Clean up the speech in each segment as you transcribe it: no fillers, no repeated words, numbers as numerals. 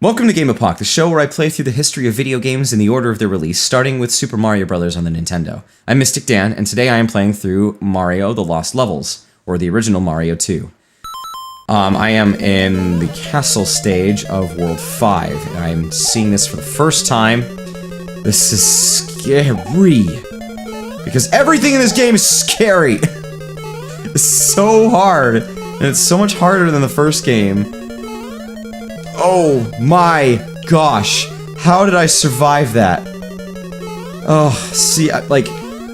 Welcome to GAMEpoch, the show where I play through the history of video games in the order of their release, starting with Super Mario Bros. On the Nintendo. I'm MystikDan, and today I am playing through Mario The Lost Levels, or the original Mario 2. I am in the castle stage of World 5, and I'm seeing this for the first time. This is scary, because everything in this game is scary! It's so hard, and it's so much harder than the first game. Oh my gosh, how did I survive that? Oh, see, like,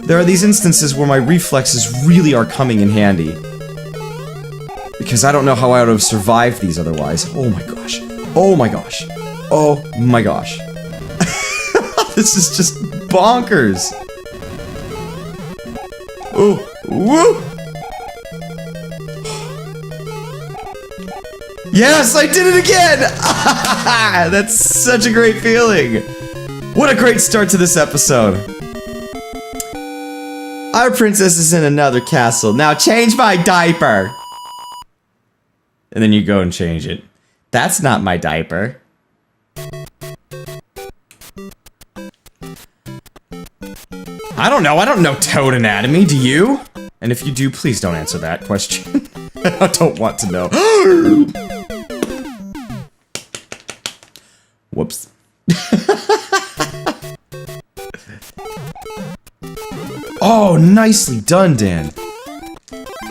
there are these instances where my reflexes really are coming in handy. Because I don't know how I would have survived these otherwise. Oh my gosh. Oh my gosh. Oh my gosh. This is just bonkers. Oh, woo! Yes, I did it again! That's such a great feeling! What a great start to this episode. Our princess is in another castle. Now change my diaper! And then you go and change it. That's not my diaper. I don't know toad anatomy, do you? And if you do, please don't answer that question. I don't want to know. Whoops. Oh, nicely done, Dan.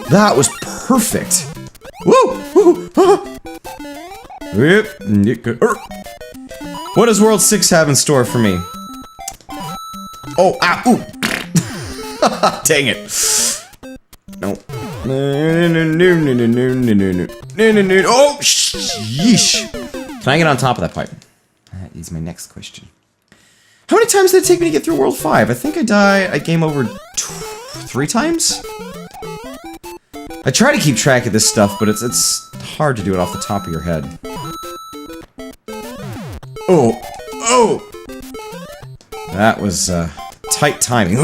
That was perfect. Woo! Woo! What does World 6 have in store for me? Oh, ah, ooh. Dang it. No. Oh, yeesh. Can I get on top of that pipe? That is my next question. How many times did it take me to get through World 5? I think I game over 3 times? I try to keep track of this stuff, but it's hard to do it off the top of your head. Oh! Oh! That was, tight timing.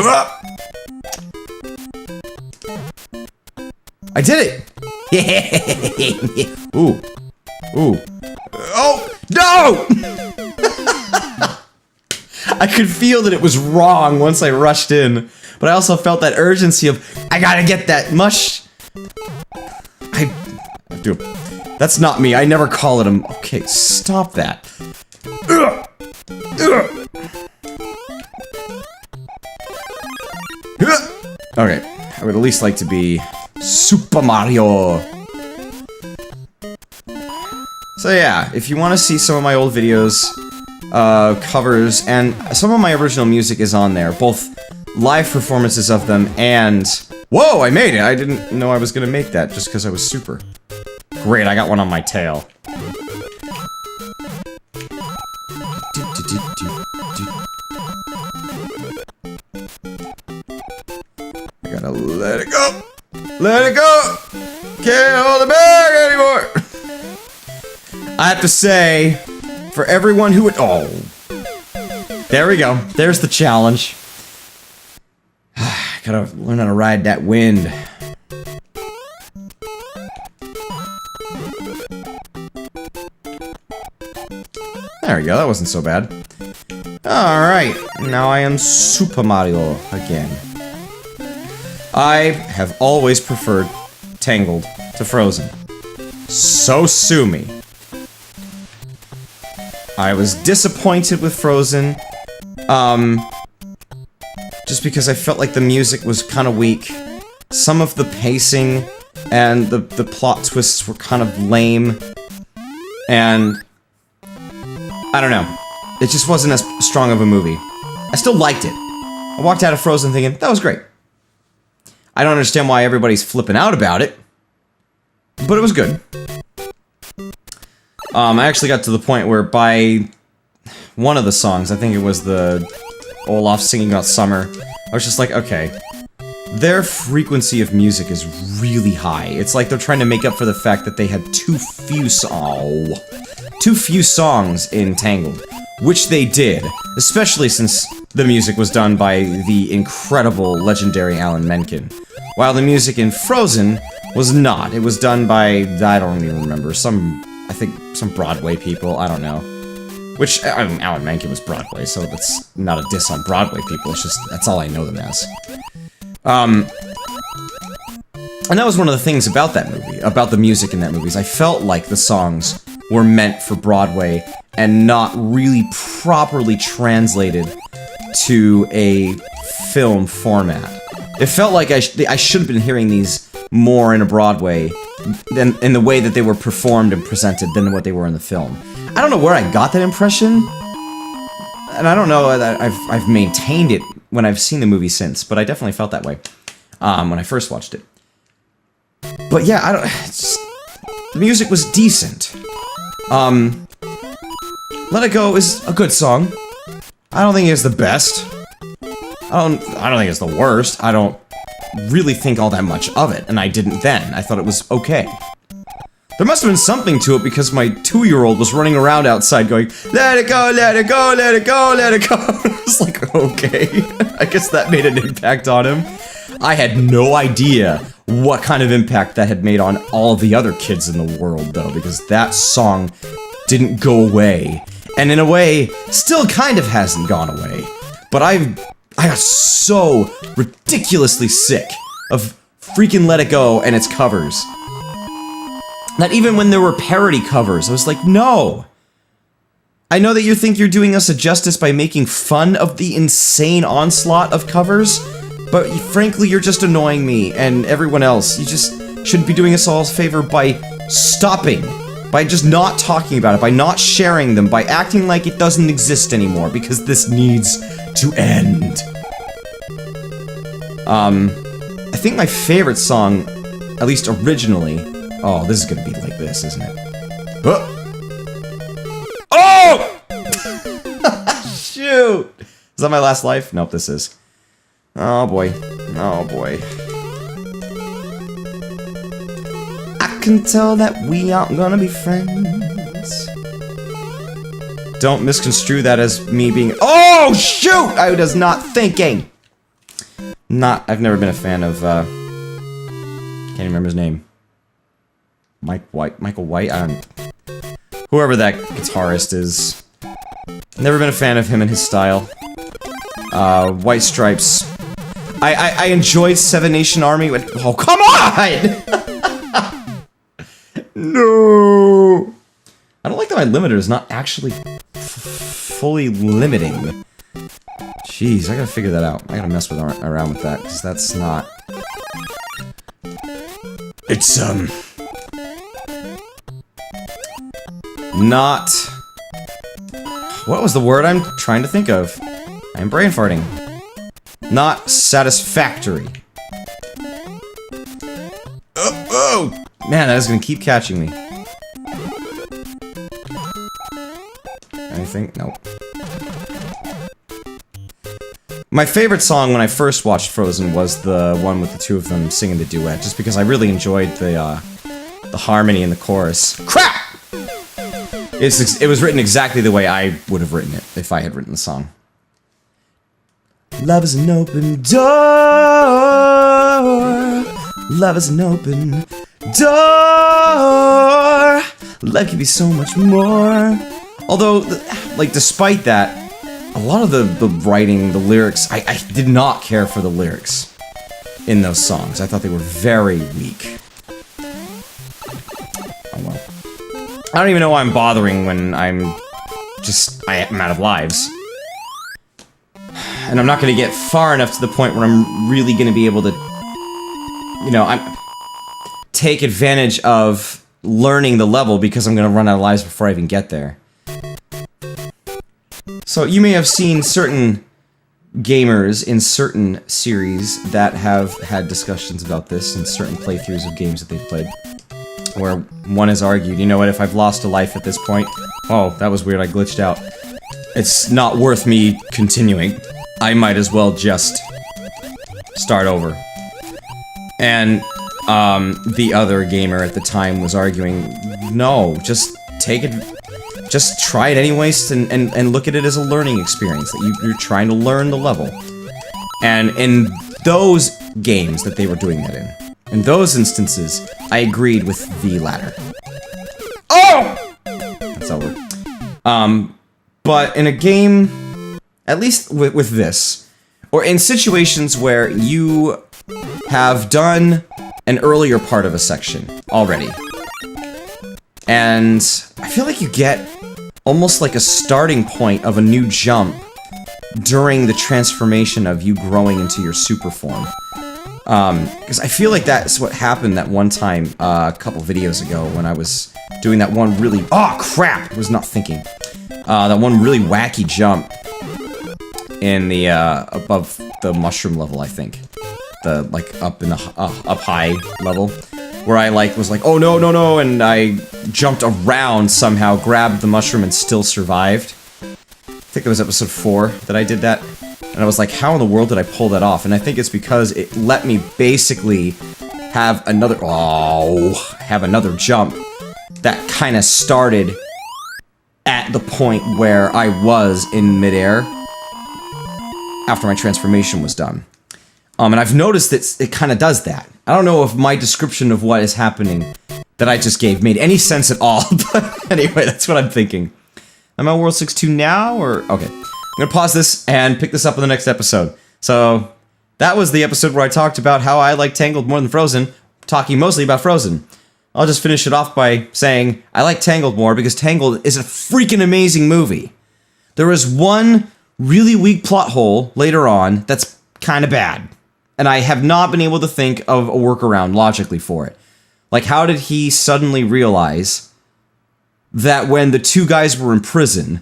I did it! Ooh. Ooh. Oh! No! I could feel that it was wrong once I rushed in, but I also felt that urgency of, I gotta get that mush. I do. That's not me. I never call it a. Okay, stop that. Ugh. Ugh. Okay, I would at least like to be Super Mario. So yeah, if you want to see some of my old videos, covers, and some of my original music is on there, both live performances of them and... Whoa, I made it! I didn't know I was gonna make that just because I was super. Great, I got one on my tail. I gotta let it go! Let it go! Can't hold it back anymore! I have to say, for everyone who would- oh. There we go. There's the challenge. Gotta learn how to ride that wind. There we go, that wasn't so bad. Alright, now I am Super Mario again. I have always preferred Tangled to Frozen. So sue me. I was disappointed with Frozen, just because I felt like the music was kind of weak. Some of the pacing and the plot twists were kind of lame, and I don't know. It just wasn't as strong of a movie. I still liked it. I walked out of Frozen thinking, that was great. I don't understand why everybody's flipping out about it, but it was good. I actually got to the point where by one of the songs, I think it was the Olaf singing about summer, I was just like, okay, their frequency of music is really high. It's like they're trying to make up for the fact that they had too few songs in Tangled, which they did, especially since the music was done by the incredible, legendary Alan Menken, while the music in Frozen was not. It was done by, I don't even remember, I think some Broadway people, I don't know. Which, I mean, Alan Menken was Broadway, so that's not a diss on Broadway people, it's just, that's all I know them as. And that was one of the things about that movie, about the music in that movie, is I felt like the songs were meant for Broadway and not really properly translated to a film format. It felt like I should have been hearing these more in a Broadway than in the way that they were performed and presented than what they were in the film. I don't know where I got that impression, and I don't know that I've maintained it when I've seen the movie since, but I definitely felt that way when I first watched it. But yeah, the music was decent. Let It Go is a good song. I don't think it's the best. I don't think it's the worst. I don't really think all that much of it, and I didn't then. I thought it was okay. There must have been something to it because my 2-year-old was running around outside going, "Let it go, let it go, let it go, let it go." I was like, okay. I guess that made an impact on him. I had no idea what kind of impact that had made on all the other kids in the world, though, because that song didn't go away. And in a way, still kind of hasn't gone away. But I got so ridiculously sick of freaking Let It Go and its covers that even when there were parody covers, I was like, no. I know that you think you're doing us a justice by making fun of the insane onslaught of covers, but frankly, you're just annoying me and everyone else. You just shouldn't be doing us all a favor by stopping, by just not talking about it, by not sharing them, by acting like it doesn't exist anymore, because this needs to end. I think my favorite song, at least originally... Oh, this is gonna be like this, isn't it? Oh! Shoot! Is that my last life? Nope, this is. Oh boy. Oh boy. I can tell that we aren't gonna be friends. Don't misconstrue that as me being— Oh, shoot! I was not thinking! I've never been a fan of, can't even remember his name. Michael White? Whoever that guitarist is. Never been a fan of him and his style. White Stripes. I enjoyed Seven Nation Army. Oh, come on! No! I don't like that my limiter is not actually fully limiting. Jeez, I gotta figure that out. I gotta mess around with that, because that's not... It's, not... What was the word I'm trying to think of? I'm brain farting. Not satisfactory. Oh! Man, that is gonna keep catching me. Anything? Nope. My favorite song when I first watched Frozen was the one with the two of them singing the duet, just because I really enjoyed the harmony in the chorus. Crap! It was written exactly the way I would have written it if I had written the song. Love is an open door. Love is an open door. Life can be so much more. Although, like, despite that, a lot of the writing, the lyrics, I did not care for the lyrics in those songs. I thought they were very weak. Oh well. I don't even know why I'm bothering when I'm out of lives. And I'm not gonna get far enough to the point where I'm really gonna be able to, you know, take advantage of learning the level because I'm gonna run out of lives before I even get there. So you may have seen certain gamers in certain series that have had discussions about this in certain playthroughs of games that they've played, where one has argued, you know what, if I've lost a life at this point, oh, that was weird, I glitched out. It's not worth me continuing. I might as well just start over. And the other gamer at the time was arguing, no, just take it. Just try it anyways and look at it as a learning experience, that you're trying to learn the level. And in those games that they were doing that in those instances, I agreed with the latter. Oh! That's over. But in a game, at least with this, or in situations where you have done an earlier part of a section already, and I feel like you get almost like a starting point of a new jump during the transformation of you growing into your super form. Because I feel like that's what happened that one time a couple videos ago when I was doing that one really— oh crap! I was not thinking. That one really wacky jump in the above the mushroom level, I think. The like up in the up high level, where I like was like, oh no no no, and I jumped around somehow, grabbed the mushroom, and still survived. I think it was episode 4 that I did that. And I was like, how in the world did I pull that off? And I think it's because it let me basically have another— have another jump that kind of started at the point where I was in midair after my transformation was done. And I've noticed that it kind of does that. I don't know if my description of what is happening that I just gave made any sense at all, but anyway, that's what I'm thinking. Am I World 6-2 now, or— okay. I'm gonna pause this and pick this up in the next episode. So, that was the episode where I talked about how I like Tangled more than Frozen, talking mostly about Frozen. I'll just finish it off by saying I like Tangled more because Tangled is a freaking amazing movie. There is one really weak plot hole later on that's kind of bad, and I have not been able to think of a workaround logically for it. Like, how did he suddenly realize that when the two guys were in prison,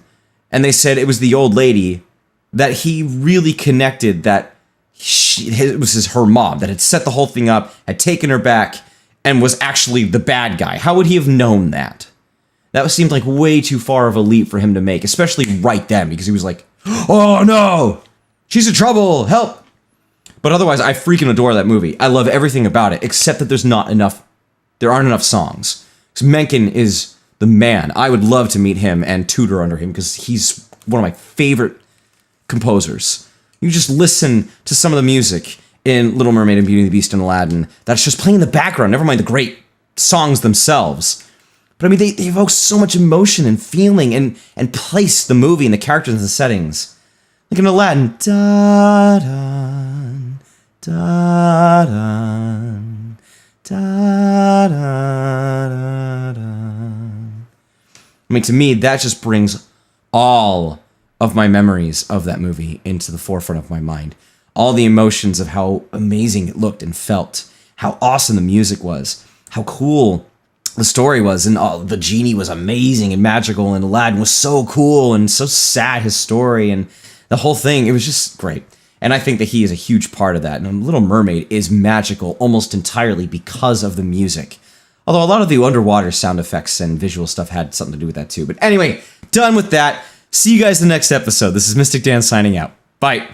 and they said it was the old lady, that he really connected that it was her mom, that had set the whole thing up, had taken her back, and was actually the bad guy? How would he have known that? That seemed like way too far of a leap for him to make, especially right then, because he was like, oh no! She's in trouble! Help! But otherwise, I freaking adore that movie. I love everything about it, except that there aren't enough songs. Because Menken is the man. I would love to meet him and tutor under him, because he's one of my favorite composers. You just listen to some of the music in Little Mermaid and Beauty and the Beast and Aladdin that's just playing in the background, never mind the great songs themselves. But I mean, they evoke so much emotion and feeling and place the movie and the characters and the settings. Like in Aladdin, da-dun, da-dun, da-da-da-dun. I mean, to me, that just brings all of my memories of that movie into the forefront of my mind. All the emotions of how amazing it looked and felt, how awesome the music was, how cool the story was, and the genie was amazing and magical, and Aladdin was so cool and so sad, his story, and the whole thing, it was just great. And I think that he is a huge part of that. And Little Mermaid is magical almost entirely because of the music. Although a lot of the underwater sound effects and visual stuff had something to do with that too. But anyway, done with that. See you guys in the next episode. This is MystikDan signing out. Bye.